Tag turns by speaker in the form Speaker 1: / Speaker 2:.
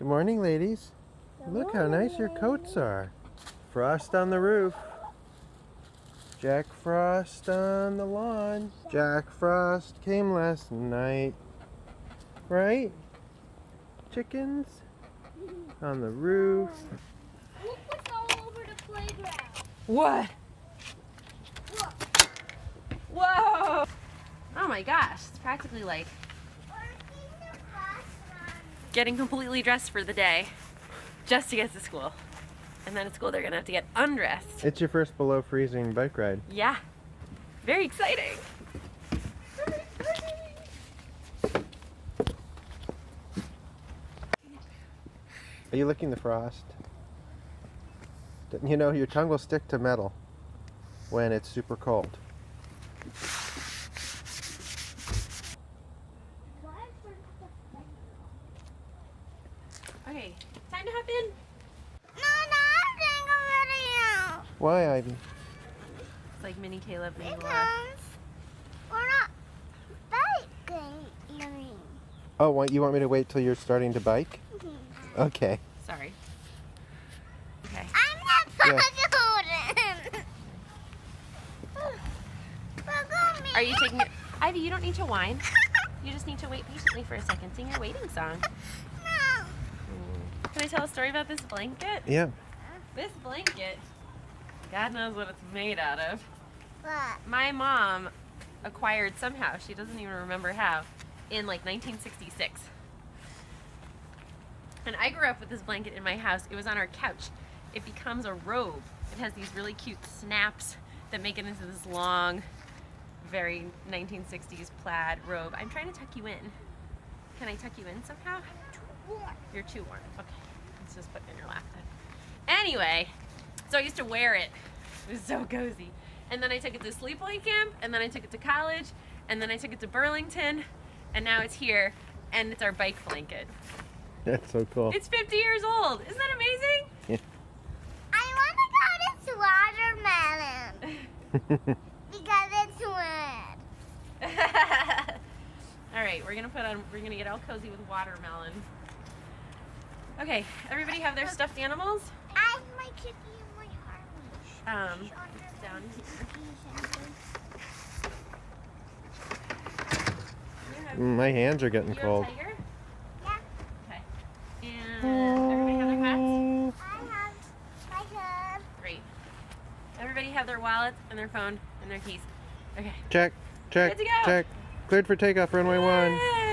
Speaker 1: Good morning, ladies. Look how nice your coats are. Frost on the roof. Jack Frost on the lawn. Jack Frost came last night. Right? Chickens on the roof.
Speaker 2: Look what's all over the playground.
Speaker 3: What?
Speaker 2: Look.
Speaker 3: Whoa! Oh my gosh, it's practically like getting completely dressed for the day just to get to school. And then at school they're gonna have to get undressed.
Speaker 1: It's your first below freezing bike ride.
Speaker 3: Yeah. Very exciting.
Speaker 1: Are you licking the frost? You know, your tongue will stick to metal when it's super cold.
Speaker 3: Okay, time to hop in.
Speaker 1: Why, Ivy?
Speaker 3: It's like mini Caleb, mini Laura.
Speaker 2: Because we're not biking.
Speaker 1: Oh, you want me to wait till you're starting to bike? Okay.
Speaker 3: Sorry. Okay.
Speaker 2: I'm not
Speaker 3: Are you taking it? Ivy, you don't need to whine. You just need to wait patiently for a second. Sing your waiting song.
Speaker 2: No.
Speaker 3: Can I tell a story about this blanket?
Speaker 1: Yeah.
Speaker 3: This blanket, God knows what it's made out of.
Speaker 2: What?
Speaker 3: My mom acquired somehow, she doesn't even remember how, in like 1966. And I grew up with this blanket in my house. It was on our couch. It becomes a robe. It has these really cute snaps that make it into this long, very 1960s plaid robe. I'm trying to tuck you in. Can I tuck you in somehow? You're too warm. Okay, let's just put it in your lap then. Anyway, so I used to wear it. It was so cozy. And then I took it to sleepaway camp, and then I took it to college, and then I took it to Burlington, and now it's here, and it's our bike blanket.
Speaker 1: That's so cool.
Speaker 3: It's 50 years old. Isn't that amazing?
Speaker 1: Yeah.
Speaker 2: I want to go to watermelon because it's red.
Speaker 3: All right, we're gonna get all cozy with watermelon. Okay, everybody have their stuffed animals?
Speaker 2: I have my kitty and my Harley.
Speaker 3: It's down here.
Speaker 1: My hands are getting
Speaker 3: You
Speaker 1: cold.
Speaker 3: have a tiger?
Speaker 2: Yeah.
Speaker 3: Okay. And everybody have their hats?
Speaker 2: I have.
Speaker 3: Great. Everybody have their wallets and their phone and their keys. Okay.
Speaker 1: Check, check,
Speaker 3: Good to go.
Speaker 1: check. Cleared for takeoff, runway 1.
Speaker 3: Yay!